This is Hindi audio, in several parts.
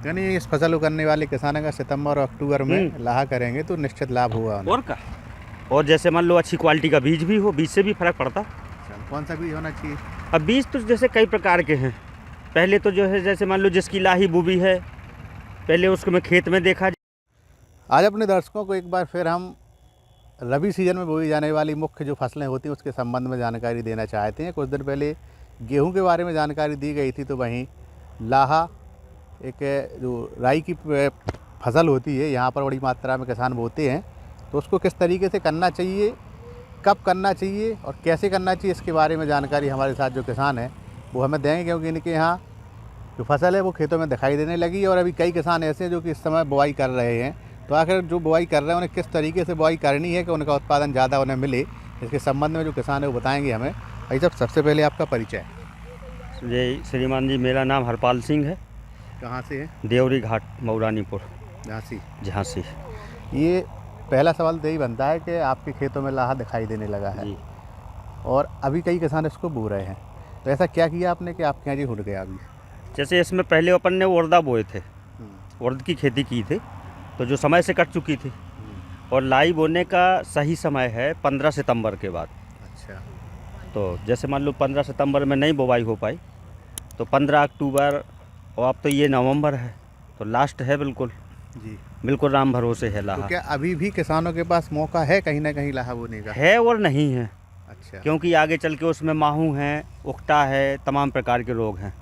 यानी इस फसल उगने वाले किसानों का सितंबर और अक्टूबर में लाहा करेंगे तो निश्चित लाभ होगा उन्हें। और का और जैसे मान लो अच्छी क्वालिटी का बीज भी हो, बीज से भी फर्क पड़ता। अच्छा, कौन सा बीज होना चाहिए? अब बीज तो जैसे कई प्रकार के हैं। पहले तो जो है जैसे मान लो जिसकी लाही बुबी है, पहले उसको मैं खेत में देखा। आज अपने दर्शकों को एक बार फिर हम रबी सीजन में बोई जाने वाली मुख्य जो फसलें होती हैं उसके संबंध में जानकारी देना चाहते हैं। कुछ दिन पहले गेहूं के बारे में जानकारी दी गई थी, तो वहीं लाहा एक जो राई की फसल होती है यहाँ पर बड़ी मात्रा में किसान बोते हैं, तो उसको किस तरीके से करना चाहिए, कब करना चाहिए और कैसे करना चाहिए, इसके बारे में जानकारी हमारे साथ जो किसान हैं वो हमें देंगे। क्योंकि इनके यहाँ जो फसल है वो खेतों में दिखाई देने लगी और अभी कई किसान ऐसे हैं जो कि इस समय बुआई कर रहे हैं। तो आखिर जो बुआई कर रहे हैं उन्हें किस तरीके से बुआई करनी है कि उनका उत्पादन ज़्यादा उन्हें मिले, इसके संबंध में जो किसान है वो बताएंगे हमें। भाई साहब, सबसे पहले आपका परिचय। जी श्रीमान जी, मेरा नाम हरपाल सिंह है। कहाँ से है? देवरी घाट, मऊरानीपुर, झांसी। झांसी। ये पहला सवाल तो यही बनता है कि आपके खेतों में लाहा दिखाई देने लगा है जी। और अभी कई किसान इसको बो रहे हैं, तो ऐसा क्या किया आपने कि आपके यहाँ जी उड़ गया अभी? जैसे इसमें पहले अपन ने उड़दा बोए थे, उड़द की खेती की थी, तो जो समय से कट चुकी थी। और लाई बोने का सही समय है 15 सितंबर के बाद। अच्छा। तो जैसे मान लो 15 सितंबर में नहीं बुवाई हो पाई तो 15 अक्टूबर, और अब तो ये नवंबर है, तो लास्ट है बिल्कुल जी, बिल्कुल राम भरोसे है तो लाहा। क्या अभी भी किसानों के पास मौका है कहीं ना कहीं लाहा बोने का? है और नहीं है। अच्छा। क्योंकि आगे चल के उसमें माहू हैं, उकटा है, तमाम प्रकार के रोग हैं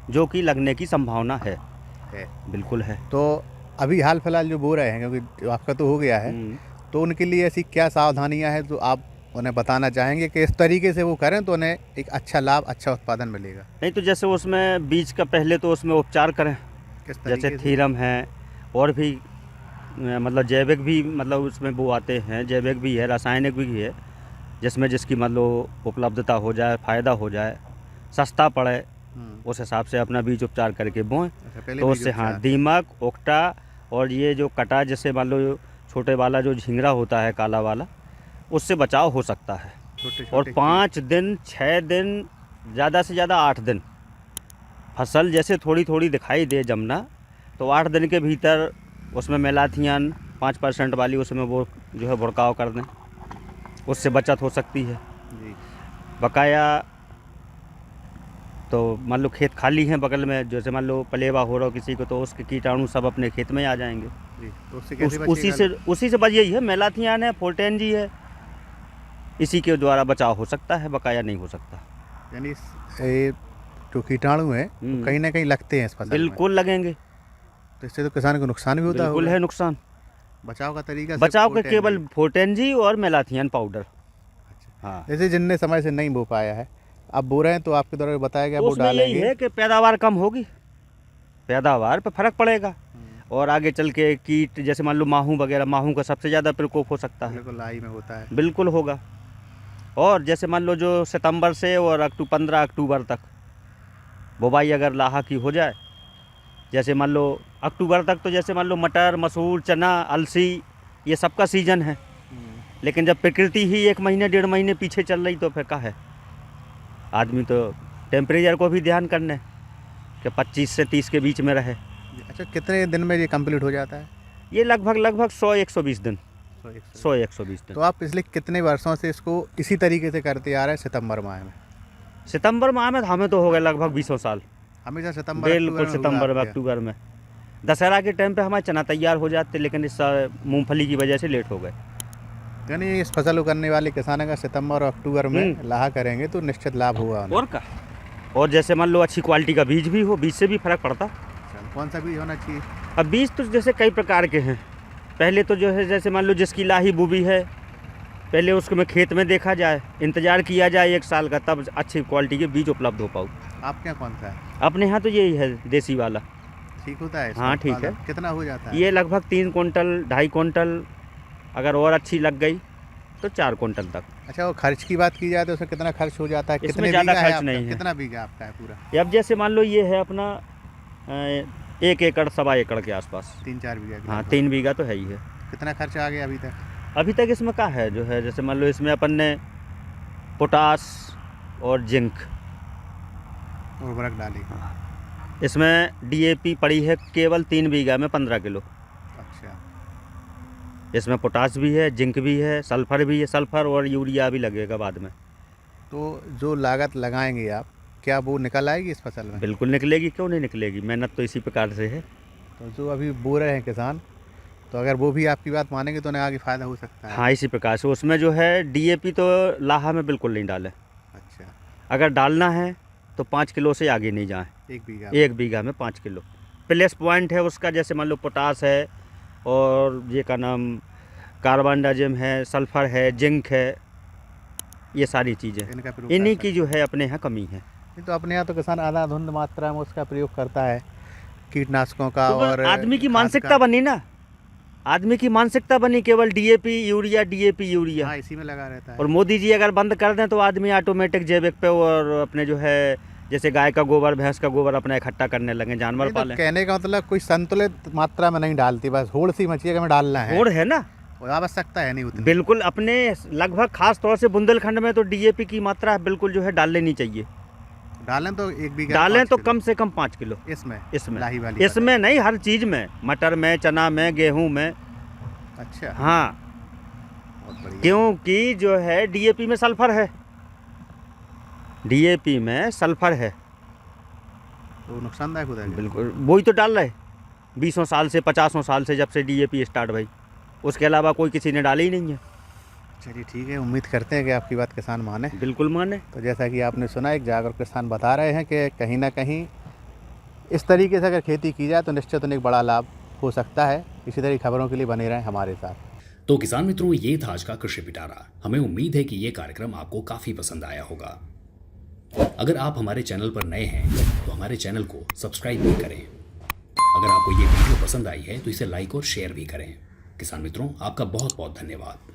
जो कि लगने की संभावना है। बिल्कुल है। तो अभी हाल फिलहाल जो बो रहे हैं, क्योंकि आपका तो हो गया है, तो उनके लिए ऐसी क्या सावधानियां हैं जो आप उन्हें बताना चाहेंगे कि इस तरीके से वो करें तो उन्हें एक अच्छा लाभ, अच्छा उत्पादन मिलेगा? नहीं तो जैसे उसमें बीज का पहले तो उसमें उपचार करें, किस तरीके जैसे से? थीरम है और भी मतलब जैविक भी, मतलब उसमें वो आते हैं, जैविक भी है, रासायनिक भी है, जिसमें जिसकी मतलब उपलब्धता हो जाए, फ़ायदा हो जाए, सस्ता पड़े, उस हिसाब से अपना बीज उपचार करके बोएं। तो उससे हाँ, दीमक, उकटा और ये जो कटा, जैसे मान लो छोटे वाला जो झिंगरा होता है, काला वाला, उससे बचाव हो सकता है। और 5 दिन, 6 दिन, ज़्यादा से ज़्यादा 8 दिन फसल जैसे थोड़ी थोड़ी दिखाई दे जमना, तो 8 दिन के भीतर उसमें मेलाथियन 5% वाली उसमें वो जो है भुड़काव कर दें, उससे बचत हो सकती है। बकाया तो मान लो खेत खाली हैं बगल में, जैसे मान लो पलेवा हो रहा हो किसी को, तो उसके कीटाणु सब अपने खेत में आ जाएंगे। तो उससे कैसे बचेगा? उसी से बच यही है, मेलाथियन है, फोर्टेन जी है, इसी के द्वारा बचाव हो सकता है, बकाया नहीं हो सकता। यानी जो कीटाणु हैं तो कहीं ना कहीं लगते हैं इस फसल में? बिल्कुल लगेंगे। तो इससे तो किसान को नुकसान भी होता बिल्कुल होगा? है नुकसान। बचाव का तरीका बचाव का केवल फोर्टेन जी और मेलाथियन पाउडर। हाँ, जैसे जिनने समय से नहीं बो पाया है, अब बो रहे हैं, तो आपके द्वारा बताया गया तो वो उसमें यही डालेंगे। है कि पैदावार कम होगी, पैदावार पर फर्क पड़ेगा। और आगे चल के कीट, जैसे मान लो माहू वगैरह, माहू का सबसे ज़्यादा प्रकोप हो सकता है। बिल्कुल लाई में होता है। बिल्कुल होगा। और जैसे मान लो जो सितंबर से और 15 अक्टूबर तक बुवाई अगर लाहा की हो जाए, जैसे मान लो अक्टूबर तक, तो जैसे मान लो मटर, मसूर, चना, अलसी, ये सबका सीजन है। लेकिन जब प्रकृति ही 1 महीने 1.5 महीने पीछे चल रही, तो फिर क्या है, आदमी तो टेम्परेचर को भी ध्यान करना है कि 25 से 30 के बीच में रहे। अच्छा, कितने दिन में ये कंप्लीट हो जाता है? ये लगभग 100-120 दिन। 100-120 दिन। तो आप पिछले कितने वर्षों से इसको इसी तरीके से करते आ रहे हैं सितंबर माह में? सितंबर माह में हमें तो हो गए लगभग 20 साल। हमेशा सितंबर बिल्कुल सितंबर में, अक्टूबर में। दशहरा के टाइम पे हमारे चना तैयार हो जाते, लेकिन इस मूंगफली की वजह से लेट हो गए। यानी इस फसल उगने वाले किसानों का सितंबर और अक्टूबर में लाहा करेंगे तो निश्चित लाभ होगा उन्हें। और का और जैसे मान लो अच्छी क्वालिटी का बीज भी हो, बीज से भी फर्क पड़ता। कौन सा बीज होना चाहिए? अब बीज तो जैसे कई प्रकार के हैं। पहले तो जो है जैसे मान लो जिसकी लाही बुबी है, पहले उसको में खेत में देखा जाए, इंतज़ार किया जाए 1 साल का, तब अच्छी क्वालिटी के बीज उपलब्ध हो पाओ। आपके यहाँ कौन सा है? अपने यहाँ तो यही है, देसी वाला। ठीक होता है? हाँ ठीक है। कितना हो जाता है? ये लगभग 3 कुंटल, 2.5 कुंटल, अगर और अच्छी लग गई तो 4 कुंटल तक। अच्छा, वो खर्च की बात की जाए तो उसमें कितना खर्च हो जाता है? इसमें ज़्यादा खर्च नहीं है। कितना बीघा आपका है पूरा? अब जैसे मान लो ये है अपना 1 एकड़, 1.25 एकड़ के आसपास। 3-4 बीघा? हाँ, 3 बीघा तो है ही है। कितना खर्चा आ गया अभी तक? अभी तक इसमें क्या है जो है, जैसे मान लो इसमें अपन ने पोटास और जिंक उर्वरक डाली। इसमें डीएपी पड़ी है केवल 3 बीघा में 15 किलो। अच्छा। इसमें पोटास भी है, जिंक भी है, सल्फर भी है, सल्फर और यूरिया भी लगेगा बाद में। तो जो लागत लगाएंगे आप, क्या वो निकल आएगी इस फसल में? बिल्कुल निकलेगी, क्यों नहीं निकलेगी, मेहनत तो इसी प्रकार से है। तो जो अभी बो रहे हैं किसान, तो अगर वो भी आपकी बात मानेंगे तो उन्हें आगे फ़ायदा हो सकता है। हाँ, इसी प्रकार से उसमें जो है डीएपी तो लाहा में बिल्कुल नहीं डालें। अच्छा। अगर डालना है तो 5 किलो से आगे नहीं जाएं। 1 बीघा में 5 किलो प्लस पॉइंट है उसका। जैसे मान लो पोटास है और ये का नाम कार्बनडाजिम है, सल्फर है, जिंक है, ये सारी चीज़ें इनका प्रयोग इन्हीं करता की जो है अपने यहाँ कमी है। नहीं तो अपने यहाँ तो किसान आधाधुंध मात्रा में उसका प्रयोग करता है, कीटनाशकों का। तो और आदमी की खाद मानसिकता का। बनी ना, आदमी की मानसिकता बनी केवल डीएपी यूरिया। हाँ, इसी में लगा रहता है। और मोदी जी अगर बंद कर दें तो आदमी ऑटोमेटिक जैविक पे और अपने जो है जैसे गाय का गोबर, भैंस का गोबर अपना इकट्ठा करने लगे, जानवर नहीं तो पालें। कहने का मतलब कोई संतुलित मात्रा में नहीं डालती, बस होड़ सी मछली में डालना है। होड़ है ना, और आवश्यकता है नहीं उतनी। बिल्कुल अपने लगभग खास तौर से बुंदेलखंड में तो डीएपी की मात्रा बिल्कुल जो है डाल लेनी चाहिए। डालें तो 1 बीघा डालें तो 5 कम से कम 5 किलो। इसमें लाही वाली इसमें नहीं, हर चीज़ में, मटर में, चना में, गेहूं में। अच्छा। हाँ, बहुत बढ़िया। क्योंकि जो है डीएपी में सल्फर है, डीएपी में सल्फर है। तो नुकसानदायक होता है। बिल्कुल, वही तो डाल रहे 20 साल से, 50 साल से, जब से डीएपी स्टार्ट भाई, उसके अलावा कोई किसी ने डाली ही नहीं है। चलिए ठीक है, उम्मीद करते हैं कि आपकी बात किसान माने। बिल्कुल माने। तो जैसा कि आपने सुना, एक जागरूक किसान बता रहे हैं कि कहीं ना कहीं इस तरीके से अगर खेती की जाए तो निश्चित एक बड़ा लाभ हो सकता है। इसी तरह की खबरों के लिए बने रहें हमारे साथ। तो किसान मित्रों, ये था आज का कृषि पिटारा। हमें उम्मीद है कि ये कार्यक्रम आपको काफी पसंद आया होगा। अगर आप हमारे चैनल पर नए हैं तो हमारे चैनल को सब्सक्राइब भी करें। अगर आपको ये वीडियो पसंद आई है तो इसे लाइक और शेयर भी करें। किसान मित्रों, आपका बहुत बहुत धन्यवाद।